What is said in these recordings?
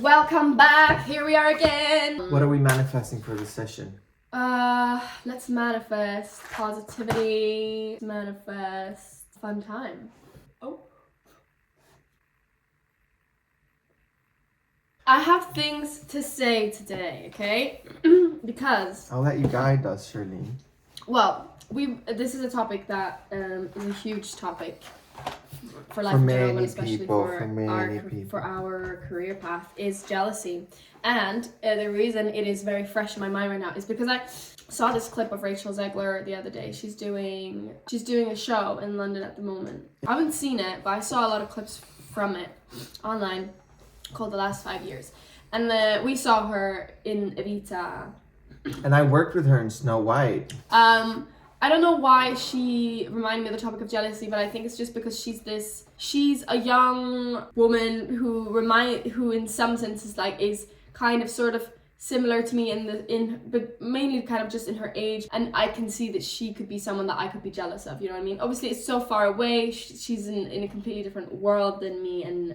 Welcome back. Here we are again. What are we manifesting for this session? Let's manifest positivity. Manifest fun time. Oh. I have things to say today, okay? Because I'll let you guide us, Charlene. well, this is a topic that is a huge topic for life For in general, many but especially people, for for our career path, is jealousy. And the reason it is very fresh in my mind right now is because I saw this clip of Rachel Zegler the other day. She's doing a show in London at the moment. I haven't seen it, but I saw a lot of clips from it online called The Last 5 Years. And we saw her in Evita. And I worked with her in Snow White. I don't know why she reminded me of the topic of jealousy, but I think it's just because she's a young woman who in some senses is kind of sort of similar to me but mainly kind of just in her age, and I can see that she could be someone that I could be jealous of, you know what I mean? Obviously it's so far away, she's in a completely different world than me, and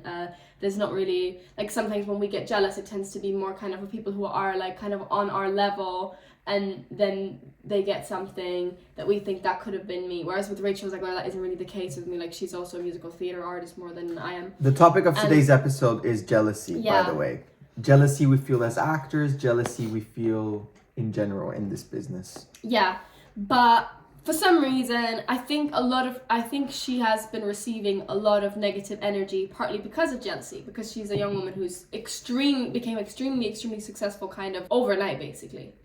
there's not really, sometimes when we get jealous it tends to be more kind of people who are kind of on our level, and then they get something that we think that could have been me. Whereas with Rachel Zegler, that isn't really the case with me. She's also a musical theatre artist more than I am. The topic of today's episode is jealousy, by the way. Jealousy we feel as actors, jealousy we feel in general in this business. Yeah, but for some reason, I think she has been receiving a lot of negative energy, partly because of jealousy, because she's a young woman who's became extremely successful kind of overnight, basically.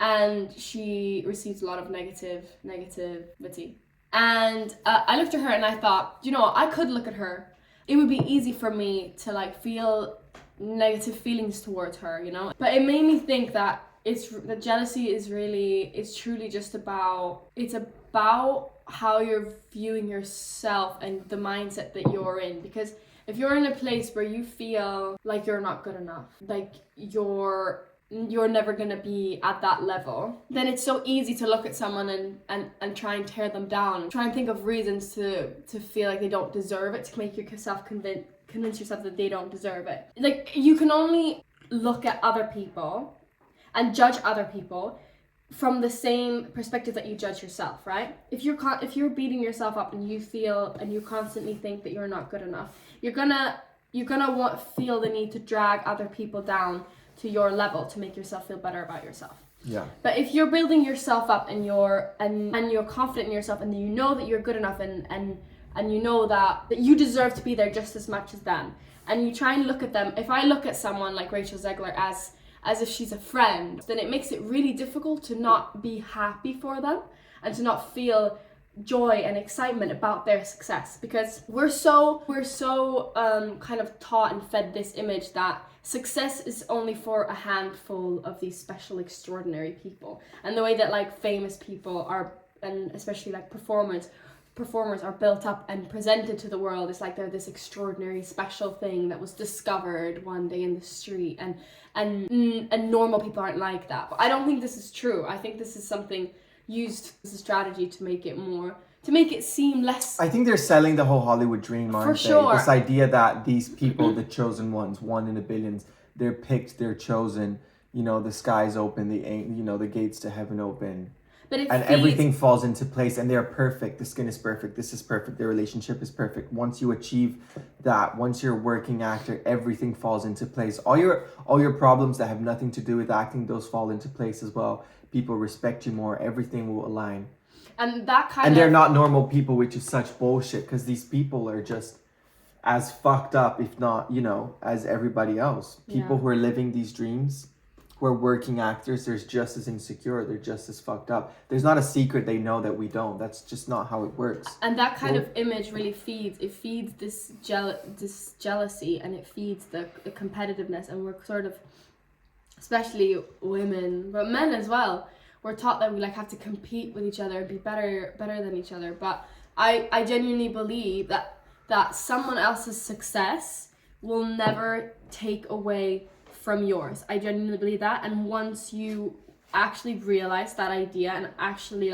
And she receives a lot of negativity. And I looked at her and I thought, I could look at her. It would be easy for me to feel negative feelings towards her, But it made me think that jealousy is truly just about how you're viewing yourself and the mindset that you're in. Because if you're in a place where you feel like you're not good enough, like you're never going to be at that level, then it's so easy to look at someone and try and tear them down, try and think of reasons to feel like they don't deserve it, to make yourself convince yourself that they don't deserve it. You can only look at other people and judge other people from the same perspective that you judge yourself, right? If you're beating yourself up and you constantly think that you're not good enough, you're gonna feel the need to drag other people down to your level to make yourself feel better about yourself. Yeah. But if you're building yourself up and you're confident in yourself, and you know that you're good enough, and you know that you deserve to be there just as much as them, and you try and look at them. If I look at someone like Rachel Zegler as if she's a friend, then it makes it really difficult to not be happy for them and to not feel joy and excitement about their success, because we're so kind of taught and fed this image that success is only for a handful of these special, extraordinary people. And the way that famous people are, and especially performers are built up and presented to the world is they're this extraordinary special thing that was discovered one day in the street, and normal people aren't like that. But I don't think this is true. I think this is something used as a strategy to make it seem less. I think they're selling the whole Hollywood dream, aren't they? Sure. This idea that these people, the chosen ones, one in a billions, they're picked, they're chosen, the sky's open, the gates to heaven open. And everything falls into place, and they're perfect. The skin is perfect. This is perfect. Their relationship is perfect. Once you achieve that, once you're a working actor, everything falls into place. All your problems that have nothing to do with acting, those fall into place as well. People respect you more. Everything will align. And they're not normal people, which is such bullshit, because these people are just as fucked up, if not, as everybody else. People who are living these dreams, who are working actors, they're just as insecure, they're just as fucked up. There's not a secret they know that we don't. That's just not how it works. And that kind of image really feeds this jealousy, and it feeds the competitiveness, and we're sort of, especially women, but men as well, we're taught that we have to compete with each other and be better than each other. But I genuinely believe that someone else's success will never take away from yours. I genuinely believe that. And once you actually realize that idea and actually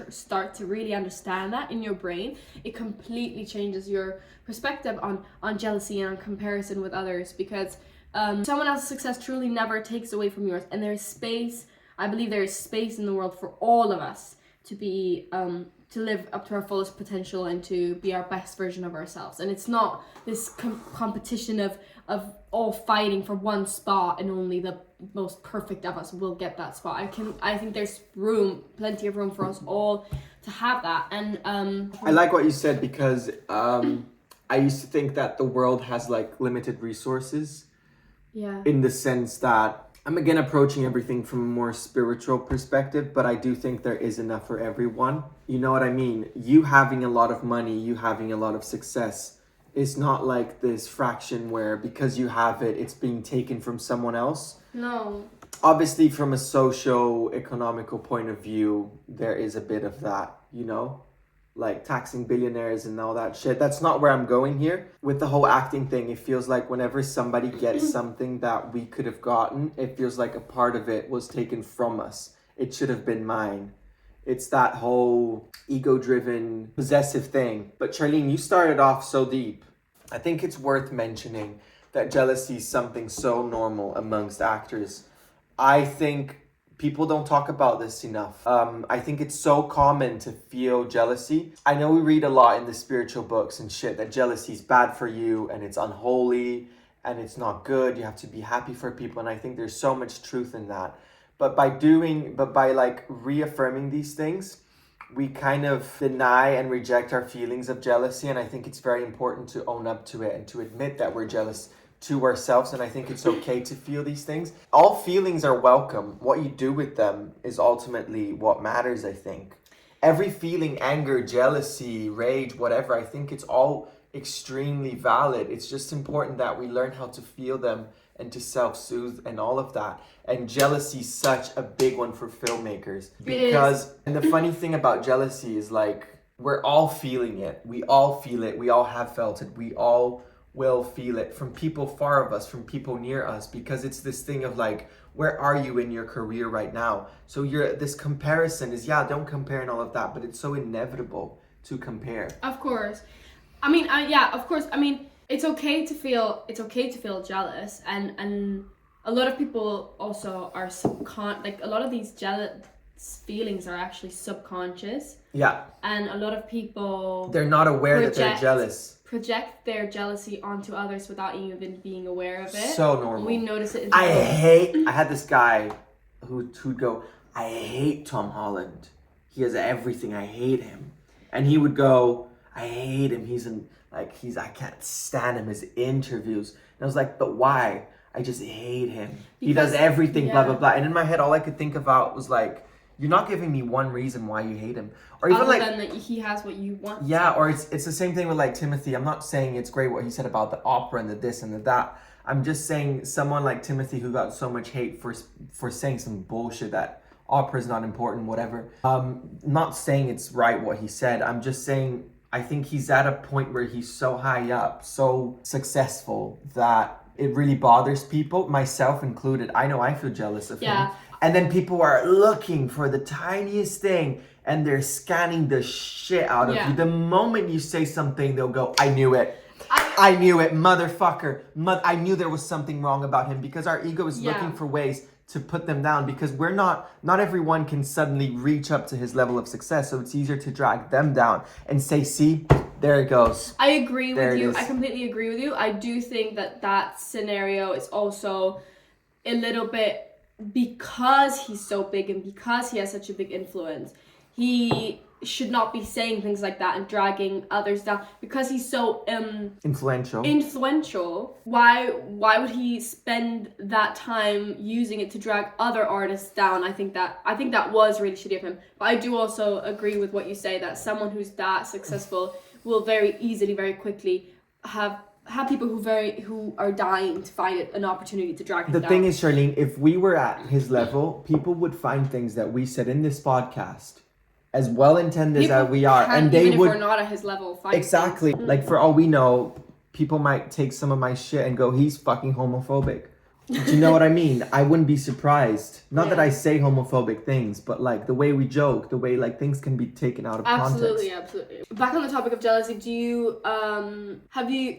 start to really understand that in your brain, it completely changes your perspective on jealousy and on comparison with others. Because Someone else's success truly never takes away from yours, and I believe there is space in the world for all of us to be to live up to our fullest potential and to be our best version of ourselves. And it's not this competition of all fighting for one spot and only the most perfect of us will get that spot. I think there's plenty of room for us all to have that. And I like what you said, because I used to think that the world has like limited resources. Yeah. In the sense that I'm again approaching everything from a more spiritual perspective, but I do think there is enough for everyone. You know what I mean? You having a lot of money, you having a lot of success, is not like this fraction where because you have it, it's being taken from someone else. No. Obviously, from a socio-economical point of view, there is a bit of that, you know? Like taxing billionaires and all that shit. That's not where I'm going here. With the whole acting thing, it feels like whenever somebody gets something that we could have gotten, it feels like a part of it was taken from us. It should have been mine. It's that whole ego-driven, possessive thing. But Charlene, you started off so deep. I think it's worth mentioning that jealousy is something so normal amongst actors. I think people don't talk about this enough. I think it's so common to feel jealousy. I know we read a lot in the spiritual books and shit that jealousy is bad for you and it's unholy and it's not good. You have to be happy for people. And I think there's so much truth in that. But by like reaffirming these things, we kind of deny and reject our feelings of jealousy. And I think it's very important to own up to it and to admit that we're jealous to ourselves, and I think it's okay to feel these things. All feelings are welcome. What you do with them is ultimately what matters, I think. Every feeling, anger, jealousy, rage, whatever, I think it's all extremely valid. It's just important that we learn how to feel them and to self-soothe and all of that. And jealousy is such a big one for filmmakers. Because, and the funny thing about jealousy is like, we're all feeling it. We all feel it. We all have felt it. We all will feel it from people far of us, from people near us, because it's this thing of like, where are you in your career right now? So this comparison is, don't compare and all of that, but it's so inevitable to compare. Of course. I mean, of course. I mean, it's okay to feel jealous, and a lot of people also are like a lot of these jealous feelings are actually subconscious. Yeah. And a lot of people, they're not aware that they're jealous. Project their jealousy onto others without even being aware of it. So normal. We notice it. I had this guy who'd go, I hate Tom Holland. He has everything. I hate him. And he would go, I hate him. I can't stand him. His interviews. And I was like, but why? I just hate him. He does everything, blah, blah, blah. And in my head, all I could think about was like, you're not giving me one reason why you hate him. Or even other than that he has what you want. Yeah, or it's the same thing with like Timothy. I'm not saying it's great what he said about the opera and the this and the that. I'm just saying someone like Timothy who got so much hate for saying some bullshit that opera is not important, whatever. Not saying it's right what he said. I'm just saying I think he's at a point where he's so high up, so successful that it really bothers people, myself included. I know I feel jealous of him. And then people are looking for the tiniest thing and they're scanning the shit out of you. The moment you say something, they'll go, I knew it. I knew it, motherfucker. I knew there was something wrong about him, because our ego is looking for ways to put them down, because not everyone can suddenly reach up to his level of success. So it's easier to drag them down and say, see, there it goes. I agree with you. I completely agree with you. I do think that scenario is also a little bit, because he's so big and because he has such a big influence, he should not be saying things like that and dragging others down, because he's so influential. Why would he spend that time using it to drag other artists down? I think that was really shitty of him. But I do also agree with what you say, that someone who's that successful will very easily, very quickly have people who are dying to find an opportunity to drag him down. The thing is, Charlene, if we were at his level, people would find things that we said in this podcast, as well intended as we are, and they would. If we're not at his level, find exactly. Things. Like for all we know, people might take some of my shit and go, he's fucking homophobic. Do you know what I mean? I wouldn't be surprised. Not Yeah. that I say homophobic things, but like the way we joke, the way like things can be taken out of Absolutely, context. absolutely. Back on the topic of jealousy, do you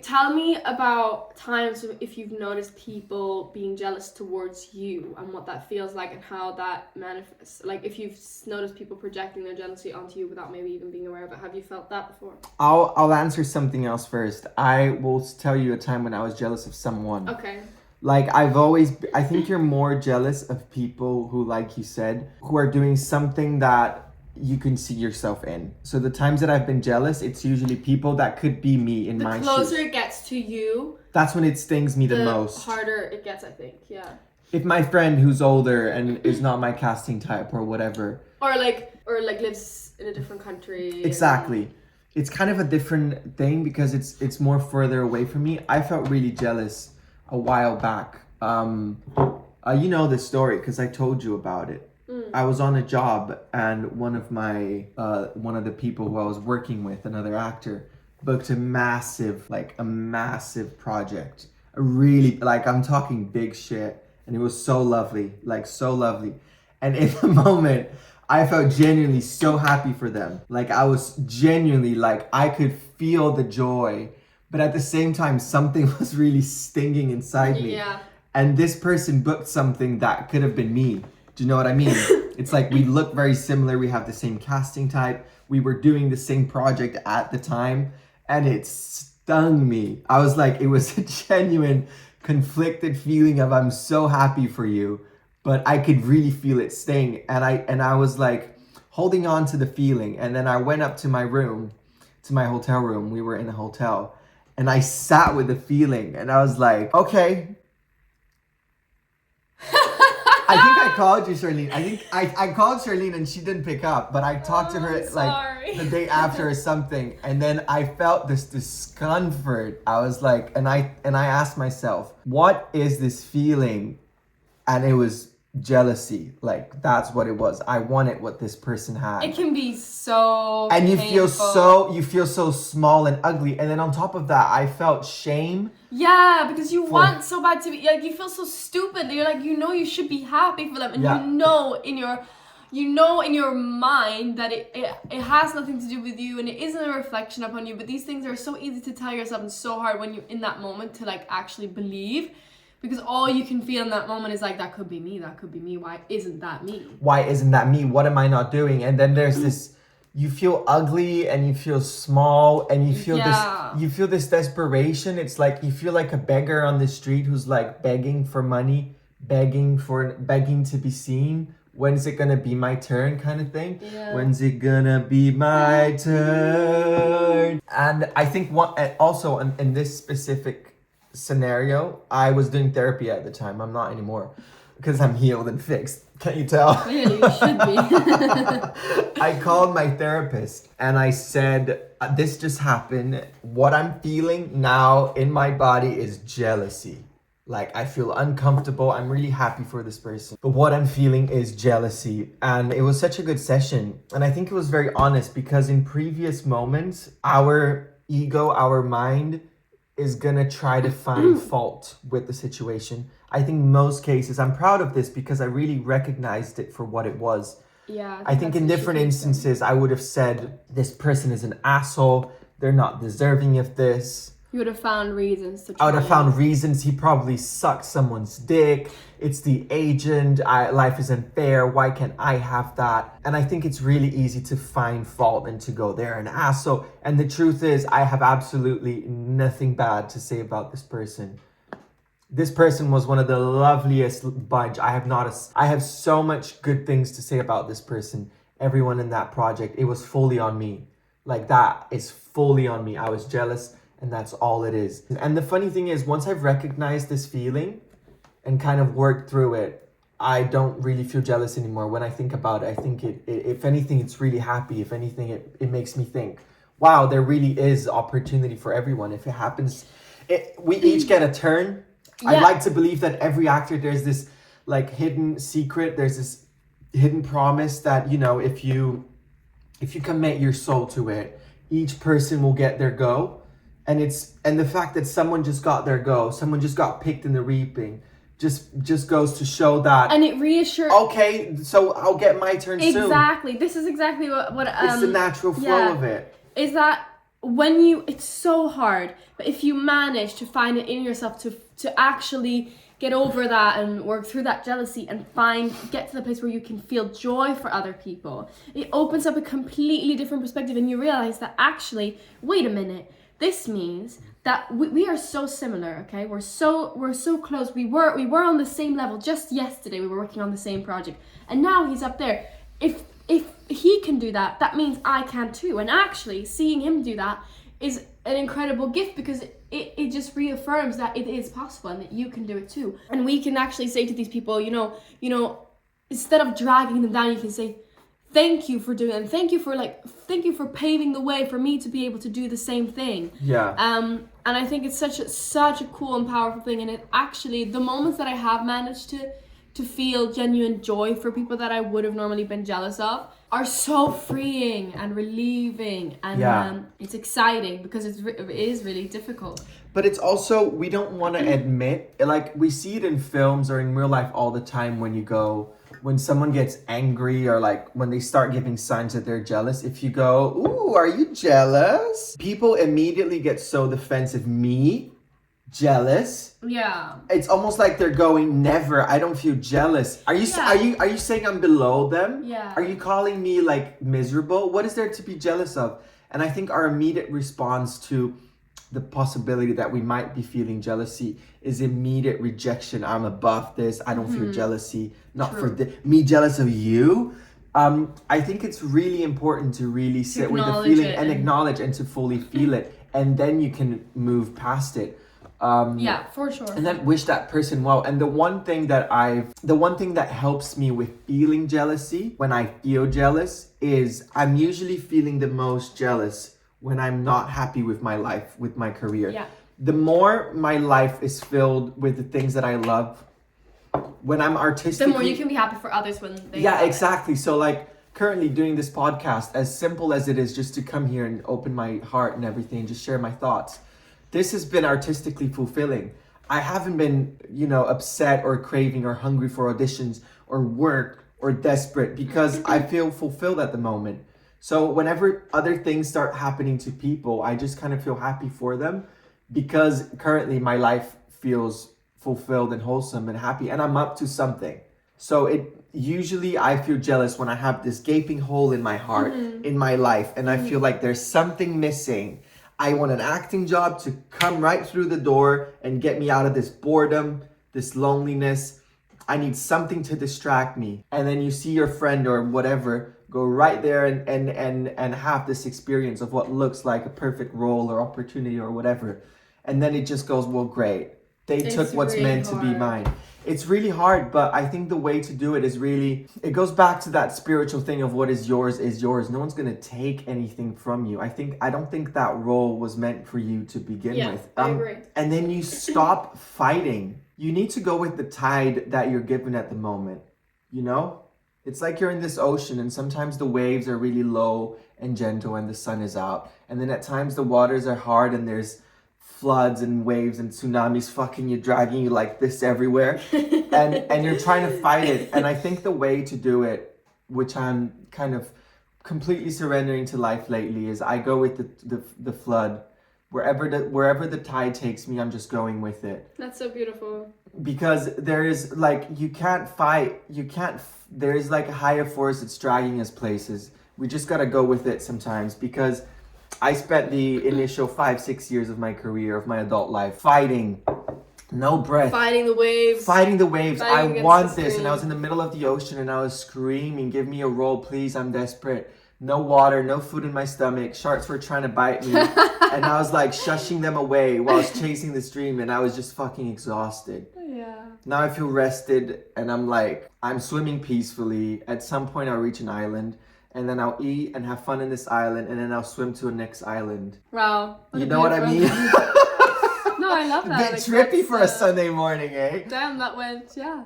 tell me about times if you've noticed people being jealous towards you and what that feels like and how that manifests? Like if you've noticed people projecting their jealousy onto you without maybe even being aware of it. Have you felt that before? I'll answer something else first. I will tell you a time when I was jealous of someone. Okay. Like I think you're more jealous of people who, like you said, who are doing something that you can see yourself in. So the times that I've been jealous, it's usually people that could be me in my shoes. The closer it gets to you, that's when it stings me the most. The harder it gets, I think. Yeah. If my friend who's older and is not my casting type or whatever, or lives in a different country. Exactly. It's kind of a different thing because it's more further away from me. I felt really jealous a while back. You know the story because I told you about it. I was on a job and one of the people who I was working with, another actor, booked a massive project. A really, like, I'm talking big shit, and it was so lovely, And in the moment, I felt genuinely so happy for them. Like, I was genuinely, like, I could feel the joy, but at the same time, something was really stinging inside me. Yeah. And this person booked something that could have been me. Do you know what I mean? It's like we look very similar. We have the same casting type. We were doing the same project at the time, and it stung me. I was like, it was a genuine conflicted feeling of I'm so happy for you, but I could really feel it sting. And I was like holding on to the feeling. And then I went up to my room, to my hotel room. We were in a hotel. And I sat with the feeling and I was like, okay. I think I called you, Charlene. I think I called Charlene and she didn't pick up, but I talked to her like the day after or something. And then I felt this discomfort. I was like, and I asked myself, what is this feeling? And it was jealousy. Like, that's what it was. I wanted what this person had. It can be so and you painful. feel so small and ugly. And then on top of that, I felt shame. Yeah, because you want so bad to be, like, you feel so stupid. You're like, you should be happy for them, and you know in your mind that it has nothing to do with you and it isn't a reflection upon you. But these things are so easy to tell yourself and so hard when you're in that moment to like actually believe. Because all you can feel in that moment is like, that could be me, that could be me. Why isn't that me? Why isn't that me? What am I not doing? And then there's this, you feel ugly and you feel small and you feel this desperation. It's like, you feel like a beggar on the street who's like begging for money, begging to be seen. When's it gonna be my turn kind of thing? Yeah. When's it gonna be my turn? And I think also in this specific scenario, I was doing therapy at the time. I'm not anymore because I'm healed and fixed. Can't you tell? Clearly, you should be. I called my therapist and I said, this just happened. What I'm feeling now in my body is jealousy. Like, I feel uncomfortable. I'm really happy for this person, but what I'm feeling is jealousy. And it was such a good session. And I think it was very honest because in previous moments, our ego, our mind is gonna try to find fault with the situation. I think most cases, I'm proud of this because I really recognized it for what it was. Yeah. I think in different instances, I would have said, this person is an asshole. They're not deserving of this. You would have found reasons to try. I would have found reasons. He probably sucked someone's dick. It's the agent. Life isn't fair. Why can't I have that? And I think it's really easy to find fault and to go, they're an asshole. And the truth is, I have absolutely nothing bad to say about this person. This person was one of the loveliest bunch. I have so much good things to say about this person. Everyone in that project, it was fully on me. Like, that is fully on me. I was jealous. And that's all it is. And the funny thing is, once I've recognized this feeling and kind of worked through it, I don't really feel jealous anymore. When I think about it, I think it if anything, it's really happy. If anything, it makes me think, wow, there really is opportunity for everyone. If it happens, we each get a turn. Yeah. I'd like to believe that every actor, there's this like hidden secret. There's this hidden promise that, if you commit your soul to it, each person will get their go. And the fact that someone just got their go, someone just got picked in the reaping, just goes to show that. And it reassures. Okay, so I'll get my turn soon. Exactly. This is exactly what it's the natural flow of it. Is that it's so hard, but if you manage to find it in yourself to actually get over that and work through that jealousy and get to the place where you can feel joy for other people, it opens up a completely different perspective, and you realize that actually, wait a minute, this means that we are so similar, okay? We're so close. We were on the same level just yesterday. We were working on the same project, and now he's up there. If he can do that, that means I can too. And actually, seeing him do that is an incredible gift, because it just reaffirms that it is possible and that you can do it too. And we can actually say to these people, you know, instead of dragging them down, you can say, thank you for doing it, and thank you for paving the way for me to be able to do the same thing. Yeah. And I think it's such a cool and powerful thing. And it actually, the moments that I have managed to feel genuine joy for people that I would have normally been jealous of are so freeing and relieving, and it's exciting, because it is really difficult. But it's also, we don't want to admit, like, we see it in films or in real life all the time when someone gets angry, or like when they start giving signs that they're jealous. If you go, ooh, are you jealous? People immediately get so defensive. Me? Jealous? Yeah. It's almost like they're going, never, I don't feel jealous. Are you saying I'm below them? Yeah. Are you calling me like miserable? What is there to be jealous of? And I think our immediate response to the possibility that we might be feeling jealousy is immediate rejection. I'm above this. I don't feel jealousy. Not True. for me jealous of you. I think it's really important to really sit with the feeling and acknowledge, and to fully feel it, and then you can move past it. Yeah, for sure. And then wish that person well. And the one thing that helps me with feeling jealousy when I feel jealous is I'm usually feeling the most jealous when I'm not happy with my life, with my career. Yeah. The more my life is filled with the things that I love, when I'm artistically... The more you can be happy for others when they... Yeah, exactly. So like currently doing this podcast, as simple as it is just to come here and open my heart and everything, just share my thoughts. This has been artistically fulfilling. I haven't been, upset or craving or hungry for auditions or work or desperate, because I feel fulfilled at the moment. So whenever other things start happening to people, I just kind of feel happy for them, because currently my life feels fulfilled and wholesome and happy, and I'm up to something. So usually I feel jealous when I have this gaping hole in my heart, in my life, and I feel like there's something missing. I want an acting job to come right through the door and get me out of this boredom, this loneliness. I need something to distract me. And then you see your friend or whatever go right there and have this experience of what looks like a perfect role or opportunity or whatever. And then it just goes, well, great. They took what's really meant to be mine. It's really hard, but I think the way to do it is really, it goes back to that spiritual thing of what is yours is yours. No one's going to take anything from you. I don't think that role was meant for you to begin with. I agree. And then you stop fighting. You need to go with the tide that you're given at the moment. It's like you're in this ocean, and sometimes the waves are really low and gentle and the sun is out. And then at times the waters are hard and there's floods and waves and tsunamis fucking you, dragging you like this everywhere, and you're trying to fight it. And I think the way to do it, which I'm kind of completely surrendering to life lately, is I go with the flood. Wherever the tide takes me, I'm just going with it. That's so beautiful. Because there is like, you can't fight, there is like a higher force that's dragging us places. We just gotta go with it sometimes, because I spent the initial 5-6 years of my career, of my adult life, fighting, no breath. Fighting the waves. I want this. And I was in the middle of the ocean and I was screaming, give me a role, please, I'm desperate. No water, no food in my stomach. Sharks were trying to bite me. And I was like shushing them away while I was chasing this dream, and I was just fucking exhausted. Yeah. Now I feel rested, and I'm swimming peacefully. At some point I'll reach an island, and then I'll eat and have fun in this island, and then I'll swim to a next island. Wow. You know what I mean? No, I love that. A bit trippy for a Sunday morning, eh? Damn, that went, yeah.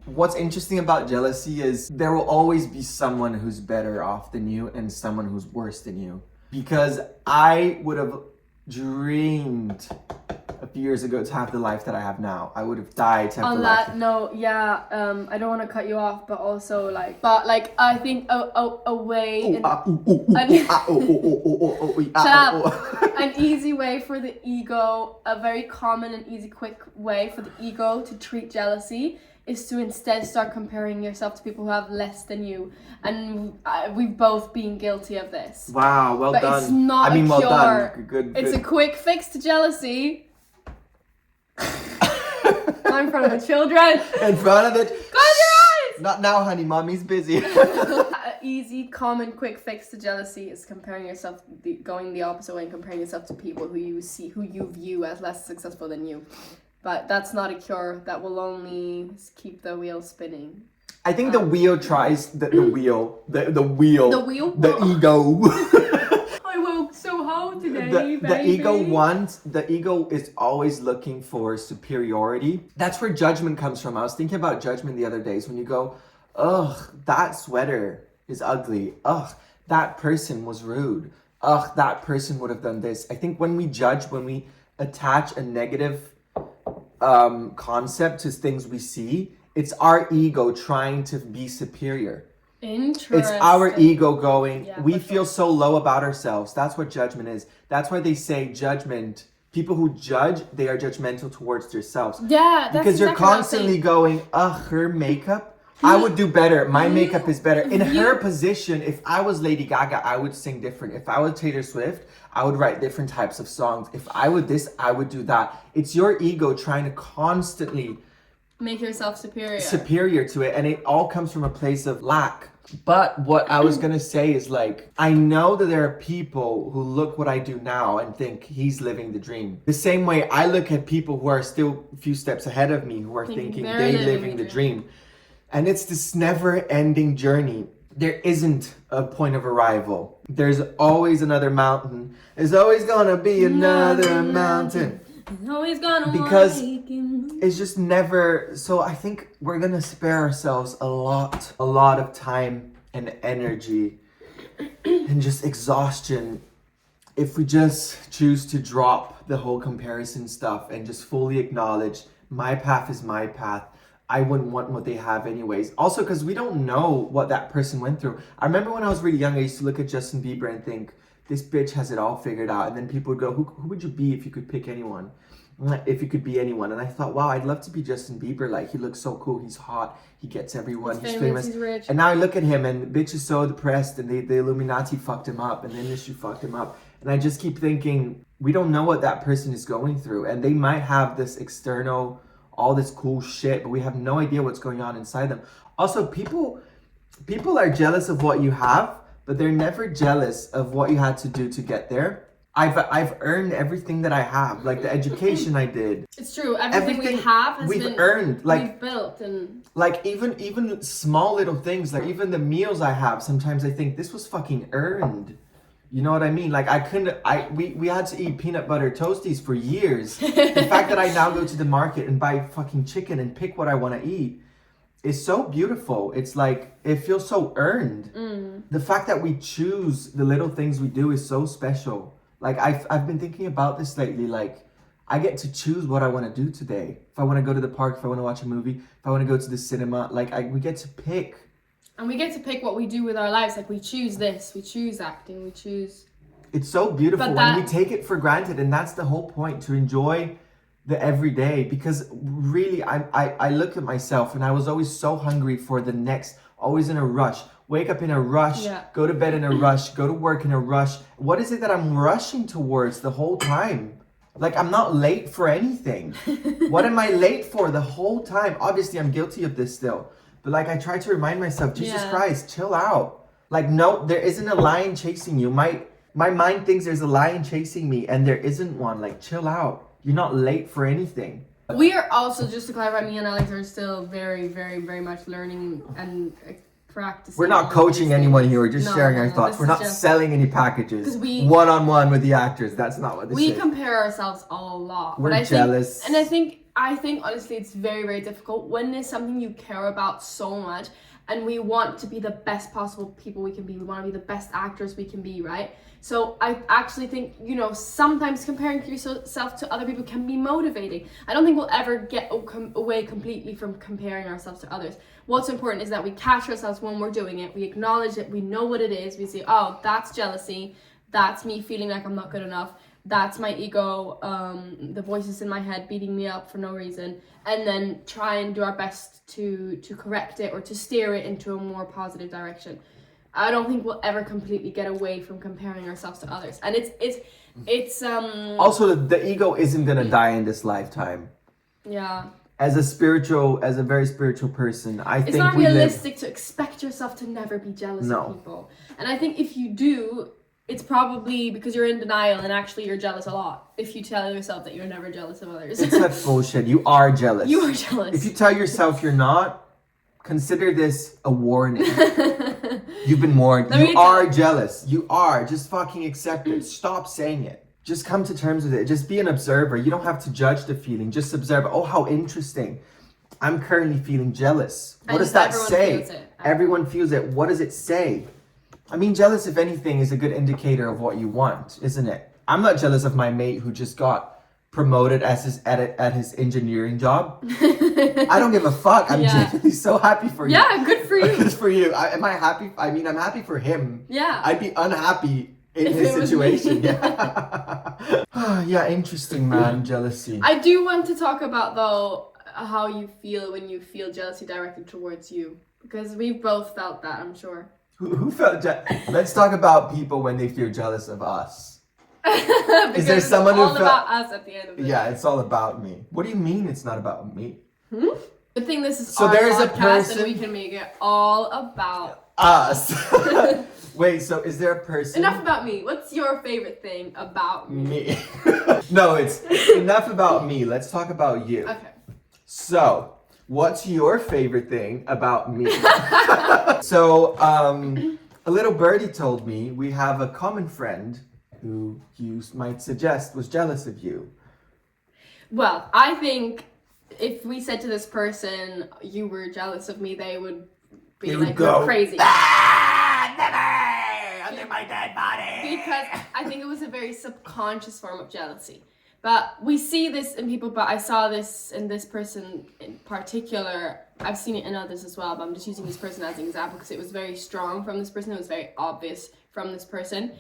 What's interesting about jealousy is there will always be someone who's better off than you and someone who's worse than you. Because I would have dreamed a few years ago to have the life that I have now. I would have died to have on the that life. note, yeah, I don't want to cut you off, but also like I think a way an easy way for the ego, a very common and easy quick way for the ego to treat jealousy is to instead start comparing yourself to people who have less than you, and we've both been guilty of this. Wow, well but done. It's not a cure. Well done. Good. It's a quick fix to jealousy. Not in front of the children. In front of it. Close your eyes. Not now, honey. Mommy's busy. Easy, common, quick fix to jealousy is comparing yourself, going the opposite way and comparing yourself to people who you view as less successful than you. But that's not a cure. That will only keep the wheel spinning. I think the wheel tries the ego. I woke so hard today, the ego is always looking for superiority. That's where judgment comes from. I was thinking about judgment the other days when you go, ugh, that sweater is ugly. Ugh, that person was rude. Ugh, that person would have done this. I think when we judge, when we attach a negative concept to things we see, it's our ego trying to be superior. Interesting. It's our ego going, we feel so low about ourselves. That's what judgment is. That's why they say judgment. People who judge, they are judgmental towards themselves. Yeah, that's because you're constantly going, ugh, her makeup, I would do better. My makeup is better. In her position, if I was Lady Gaga, I would sing different. If I was Taylor Swift, I would write different types of songs. If I would this, I would do that. It's your ego trying to constantly make yourself superior to it, and it all comes from a place of lack. But what I was gonna say is, like, I know that there are people who look what I do now and think he's living the dream. The same way I look at people who are still a few steps ahead of me, who are thinking they're living the dream. And it's this never-ending journey. There isn't a point of arrival. There's always another mountain. There's always gonna be another mountain. Always gonna because it's just never. So I think we're gonna spare ourselves a lot of time and energy and just exhaustion if we just choose to drop the whole comparison stuff and just fully acknowledge my path is my path. I wouldn't want what they have anyways. Also, because we don't know what that person went through. I remember when I was really young, I used to look at Justin Bieber and think, this bitch has it all figured out. And then people would go, who would you be if you could pick anyone? If you could be anyone. And I thought, wow, I'd love to be Justin Bieber. Like, he looks so cool. He's hot. He gets everyone. He's famous. He's rich. And now I look at him and the bitch is so depressed and the Illuminati fucked him up and the industry fucked him up. And I just keep thinking, we don't know what that person is going through. And they might have this external, all this cool shit, but we have no idea what's going on inside them. Also, people are jealous of what you have, but they're never jealous of what you had to do to get there. I've earned everything that I have, like the education I did. It's true. Everything we have has we've been earned. Like, we've built, and like even small little things, like even the meals I have. Sometimes I think this was fucking earned. You know what I mean? Like we had to eat peanut butter toasties for years. The fact that I now go to the market and buy fucking chicken and pick what I want to eat is so beautiful. It's like, it feels so earned. The fact that we choose the little things we do is so special. Like I've been thinking about this lately. Like, I get to choose what I want to do today. If I want to go to the park, if I want to watch a movie, if I want to go to the cinema, like we get to pick. And we get to pick what we do with our lives. Like, we choose this, we choose acting, we choose. It's so beautiful when we take it for granted, and that's the whole point, to enjoy the everyday. Because really, I look at myself, and I was always so hungry for the next, always in a rush. Wake up in a rush, go to bed in a rush, go to work in a rush. What is it that I'm rushing towards the whole time? Like, I'm not late for anything. What am I late for the whole time? Obviously, I'm guilty of this still. But like, I try to remind myself, Jesus Christ, chill out. Like, no, there isn't a lion chasing you. My mind thinks there's a lion chasing me, and there isn't one. Like, chill out. You're not late for anything. We are also, just to clarify, me and Alex are still very, very, very much learning and practicing. We're not coaching anyone here. We're just sharing our thoughts. We're not selling any packages. One-on-one with the actors. That's not what this is. We compare ourselves a lot. We're jealous. I think honestly, it's very, very difficult when it's something you care about so much, and we want to be the best possible people we can be. We want to be the best actors we can be, right? So I actually think, you know, sometimes comparing yourself to other people can be motivating. I don't think we'll ever get away completely from comparing ourselves to others. What's important is that we catch ourselves when we're doing it. We acknowledge it. We know what it is. We say, oh, that's jealousy. That's me feeling like I'm not good enough. That's my ego, the voices in my head beating me up for no reason. And then try and do our best to correct it or to steer it into a more positive direction. I don't think we'll ever completely get away from comparing ourselves to others. And it's also the ego isn't gonna die in this lifetime. Yeah. As a very spiritual person, I think it's not realistic to expect yourself to never be jealous of people. And I think if you do, it's probably because you're in denial and actually you're jealous a lot. If you tell yourself that you're never jealous of others. It's such bullshit. You are jealous. You are jealous. If you tell yourself you're not, consider this a warning. You've been warned. You are jealous. You are. Just fucking accept it. Stop saying it. Just come to terms with it. Just be an observer. You don't have to judge the feeling. Just observe. Oh, how interesting. I'm currently feeling jealous. What does that say? Everyone feels it. What does it say? I mean, jealous, if anything, is a good indicator of what you want, isn't it? I'm not jealous of my mate who just got promoted at his engineering job. I don't give a fuck. I'm genuinely so happy for you. Yeah, good for you. Good for you. Am I happy? I mean, I'm happy for him. Yeah. I'd be unhappy in his situation. Yeah. Yeah, interesting, man. Jealousy. I do want to talk about, though, how you feel when you feel jealousy directed towards you. Because we've both felt that, I'm sure. Who felt Let's talk about people when they feel jealous of us. Is there someone who felt... It's all about us at the end of the day. Yeah, it's all about me. What do you mean it's not about me? Good thing this is our podcast and we can make it all about us. Wait, so is there a person... Enough about me. What's your favorite thing about me? No, it's enough about me. Let's talk about you. Okay. So, what's your favorite thing about me? So, a little birdie told me we have a common friend who you might suggest was jealous of you. Well, I think if we said to this person, you were jealous of me, they would be like, you're crazy. Never! Under my dead body! Because I think it was a very subconscious form of jealousy. But we see this in people, but I saw this in this person in particular. I've seen it in others as well, but I'm just using this person as an example because it was very strong from this person. It was very obvious from this person.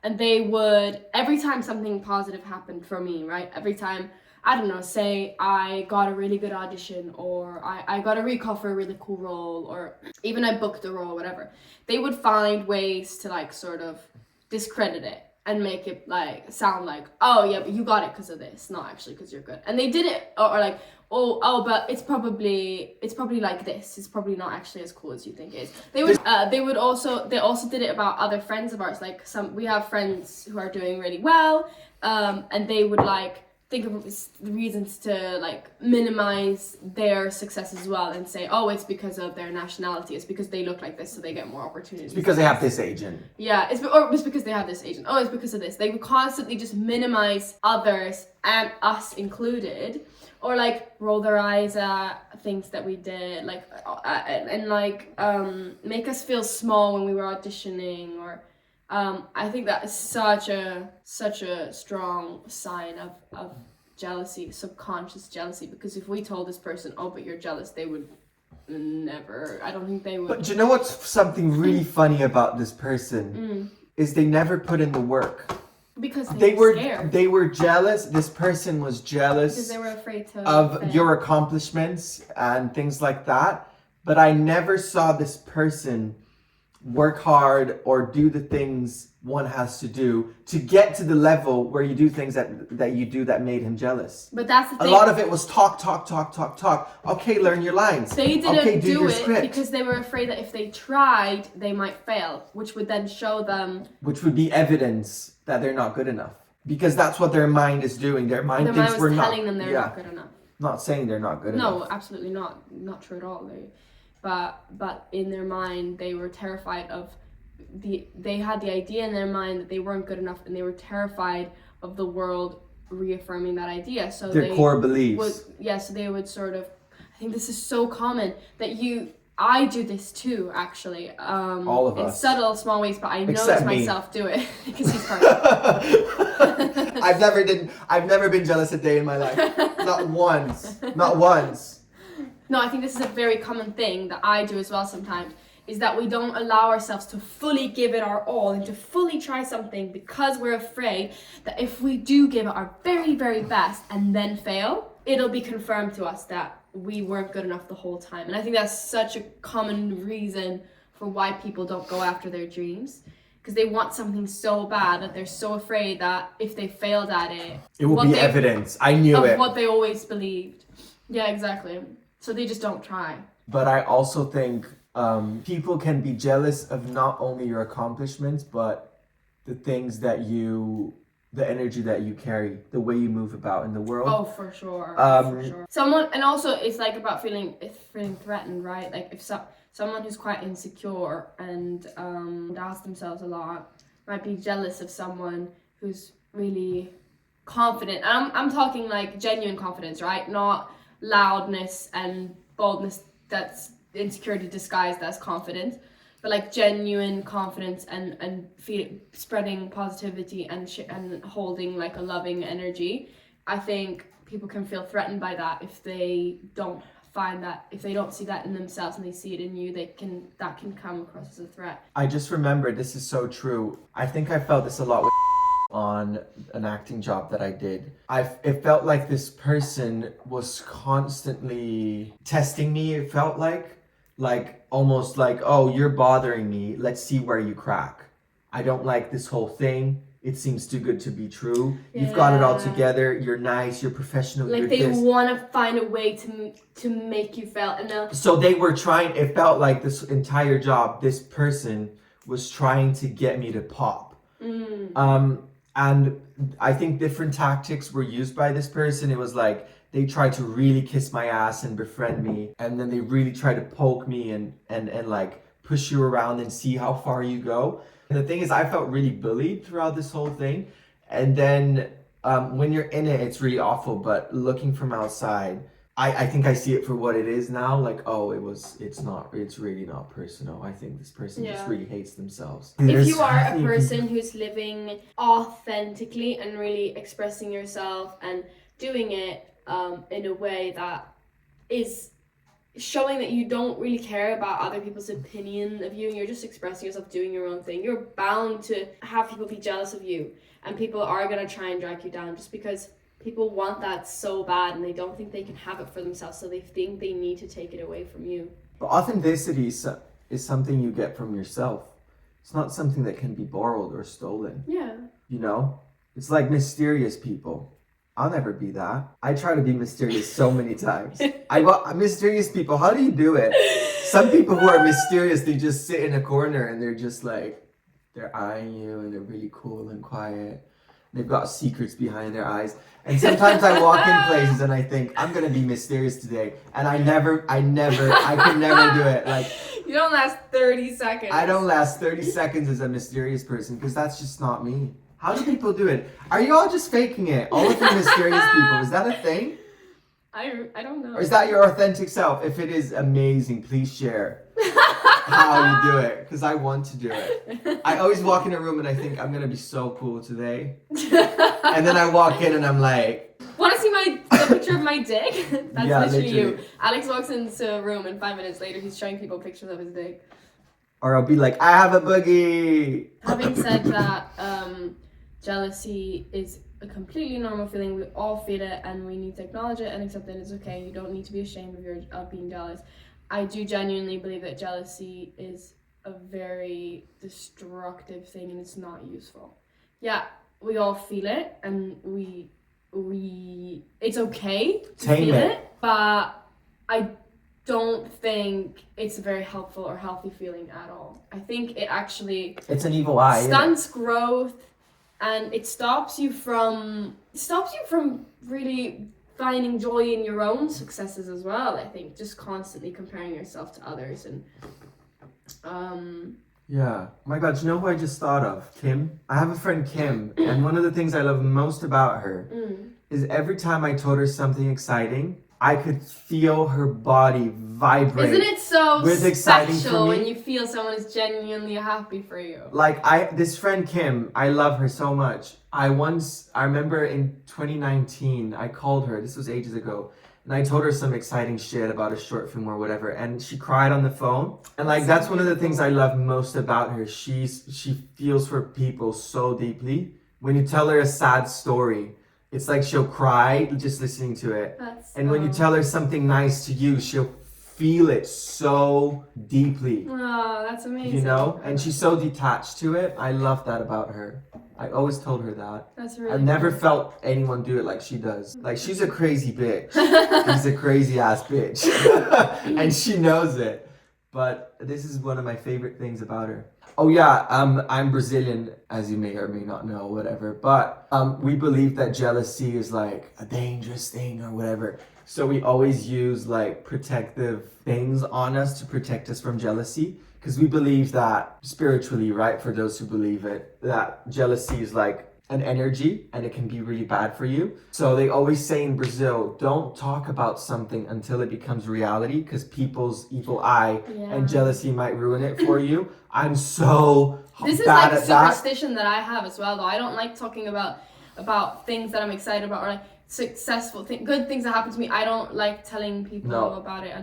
And they would, every time something positive happened for me, right? Every time, I don't know, say I got a really good audition or I got a recall for a really cool role or even I booked a role, whatever. They would find ways to like sort of discredit it and make it like sound like, oh yeah, but you got it because of this, not actually because you're good. And they did it, or like, oh, but it's probably like this. It's probably not actually as cool as you think it is. They also did it about other friends of ours. Like we have friends who are doing really well, and they would like think of the reasons to like minimize their success as well and say, oh, it's because of their nationality. It's because they look like this, so they get more opportunities. It's because they have this agent. Yeah, it's because they have this agent. Oh, it's because of this. They would constantly just minimize others and us included. Or like roll their eyes at things that we did, like and like make us feel small when we were auditioning. Or I think that is such a strong sign of jealousy, subconscious jealousy. Because if we told this person, oh, but you're jealous, they would never. I don't think they would. But you know what's something really funny about this person is they never put in the work. Because they were scared. They were jealous. This person was jealous because they were afraid of your accomplishments and things like that. But I never saw this person work hard or do the things one has to do to get to the level where you do things that you do that made him jealous. But that's the thing. A lot of it was talk. Okay, learn your lines. They didn't do it script. Because they were afraid that if they tried, they might fail, which would then show them... Which would be evidence that they're not good enough. Because that's what their mind is doing. Their mind thinks we're not... was telling them they're not good enough. Not saying they're not good enough. No, absolutely not. Not true at all. But in their mind, they were terrified of... They had the idea in their mind that they weren't good enough, and they were terrified of the world reaffirming that idea. So their core beliefs. So they would sort of... I think this is so common that Mm-hmm. I do this too, actually. All of us. In subtle, small ways, but I notice Except me. myself do it because he's perfect. I've never been jealous a day in my life. Not once. Not once. No, I think this is a very common thing that I do as well sometimes, is that we don't allow ourselves to fully give it our all and to fully try something because we're afraid that if we do give it our very, very best and then fail, it'll be confirmed to us that we weren't good enough the whole time. And I think that's such a common reason for why people don't go after their dreams, because they want something so bad that they're so afraid that if they failed at it, it will be evidence. I knew it. Of what they always believed. Yeah, exactly. So they just don't try. But I also think people can be jealous of not only your accomplishments, but the things that the energy that you carry, the way you move about in the world. Oh, for sure. For sure. Someone, and also it's like about feeling threatened, right? Like if someone who's quite insecure and doubts themselves a lot might be jealous of someone who's really confident. I'm talking like genuine confidence, right? Not loudness and boldness that's insecurity disguised as confidence, but like genuine confidence and spreading positivity and holding like a loving energy. I think people can feel threatened by that if they don't find that, if they don't see that in themselves and they see it in you, that can come across as a threat. I just remembered, this is so true. I think I felt this a lot with on an acting job that I did. It felt like this person was constantly testing me. It felt like almost like, oh, you're bothering me. Let's see where you crack. I don't like this whole thing. It seems too good to be true. Yeah. You've got it all together. You're nice. You're professional. Like they want to find a way to make you feel. And so they were trying. It felt like this entire job, this person was trying to get me to pop. And I think different tactics were used by this person. It was like they tried to really kiss my ass and befriend me, and then they really tried to poke me and like push you around and see how far you go. And the thing is, I felt really bullied throughout this whole thing. And then when you're in it, it's really awful. But looking from outside, I think I see it for what it is now. Like, oh, it's really not personal. I think this person just really hates themselves. If you are a person who's living authentically and really expressing yourself and doing it in a way that is showing that you don't really care about other people's opinion of you and you're just expressing yourself, doing your own thing, you're bound to have people be jealous of you, and people are going to try and drag you down just because people want that so bad and they don't think they can have it for themselves, so they think they need to take it away from you. But authenticity is something you get from yourself. It's not something that can be borrowed or stolen. Yeah. You know? It's like mysterious people. I'll never be that. I try to be mysterious so many times. Mysterious people, how do you do it? Some people who are mysterious, they just sit in a corner and they're just like, they're eyeing you and they're really cool and quiet. They've got secrets behind their eyes. And sometimes I walk in places and I think, I'm going to be mysterious today. And I could never do it. Like, you don't last 30 seconds. I don't last 30 seconds as a mysterious person because that's just not me. How do people do it? Are you all just faking it? All of you mysterious people, is that a thing? I don't know. Or is that your authentic self? If it is, amazing, please share how you do it, because I want to do it. I always walk in a room and I think I'm going to be so cool today. And then I walk in and I'm like... Want to see the picture of my dick? That's literally you. Alex walks into a room and 5 minutes later he's showing people pictures of his dick. Or I'll be like, I have a boogie. Having said that, jealousy is a completely normal feeling. We all feel it and we need to acknowledge it and accept that it's okay. You don't need to be ashamed of being jealous. I do genuinely believe that jealousy is a very destructive thing and it's not useful. Yeah, we all feel it and it's okay to feel it, but I don't think it's a very helpful or healthy feeling at all. I think it actually... It's an evil eye. Stunts growth and it stops you from really finding joy in your own successes as well. I think just constantly comparing yourself to others and yeah. My God, you know who I just thought of? Kim. I have a friend, Kim, and one of the things I love most about her is every time I told her something exciting, I could feel her body vibrate. Isn't it so with exciting special for me? when you feel someone is genuinely happy for you? Like this friend Kim, I love her so much. I remember in 2019, I called her, this was ages ago, and I told her some exciting shit about a short film or whatever, and she cried on the phone. And like that's one of the things I love most about her. She feels for people so deeply. When you tell her a sad story, it's like she'll cry just listening to it. And when you tell her something nice to you, she'll feel it so deeply. Oh, that's amazing. You know? And she's so detached to it. I love that about her. I always told her that. That's really I've never cool. felt anyone do it like she does. Like, she's a crazy bitch. She's a crazy ass bitch. And she knows it. But this is one of my favorite things about her. Oh yeah, I'm Brazilian, as you may or may not know, whatever. But we believe that jealousy is like a dangerous thing or whatever. So we always use like protective things on us to protect us from jealousy. Because we believe that spiritually, right, for those who believe it, that jealousy is like an energy and it can be really bad for you. So they always say in Brazil, don't talk about something until it becomes reality because people's evil eye and jealousy might ruin it for you. I'm so This is bad like at that. superstition that I have as well, though. I don't like talking about things that I'm excited about or like successful good things that happen to me. I don't like telling people about it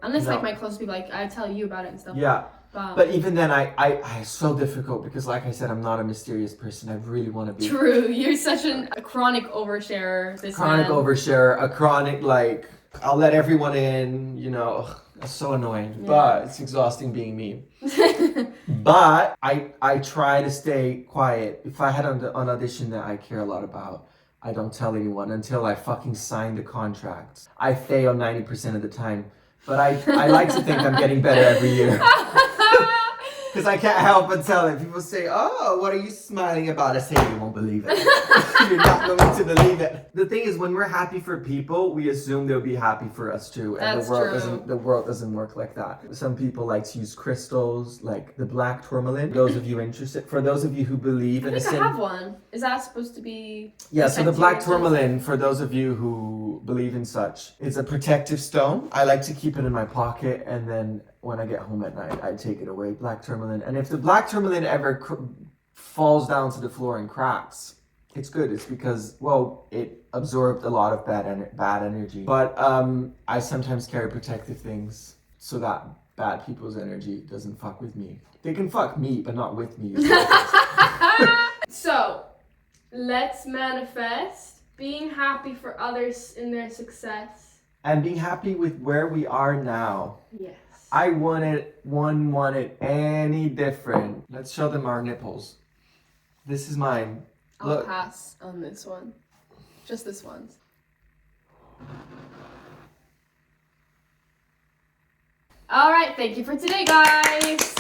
unless like my close people, like I tell you about it and stuff. Yeah. But even then, I it's so difficult because, like I said, I'm not a mysterious person. I really want to be. True, you're such a chronic oversharer. Oversharer, a chronic like I'll let everyone in. You know, it's so annoying, but it's exhausting being me. But I try to stay quiet. If I had an audition that I care a lot about, I don't tell anyone until I fucking sign the contract. I fail 90% of the time, but I like to think I'm getting better every year. Because I can't help but tell it. People say, oh, what are you smiling about? I say, you won't believe it. You're not going to believe it. The thing is, when we're happy for people, we assume they'll be happy for us too. And That's the world doesn't work like that. Some people like to use crystals, like the black tourmaline. Those of you interested, for those of you who believe in I have one. Is that supposed to be... Yeah, so the black tourmaline, for those of you who believe in such, is a protective stone. I like to keep it in my pocket, and then when I get home at night, I take it away. Black tourmaline. And if the black tourmaline ever falls down to the floor and cracks, it's good. It's because, well, it absorbed a lot of bad energy. But I sometimes carry protective things so that bad people's energy doesn't fuck with me. They can fuck me, but not with me. So, let's manifest being happy for others in their success. And being happy with where we are now. Yes. I want it any different. Let's show them our nipples. This is mine. I'll pass on this one. Just this one. All right, thank you for today, guys.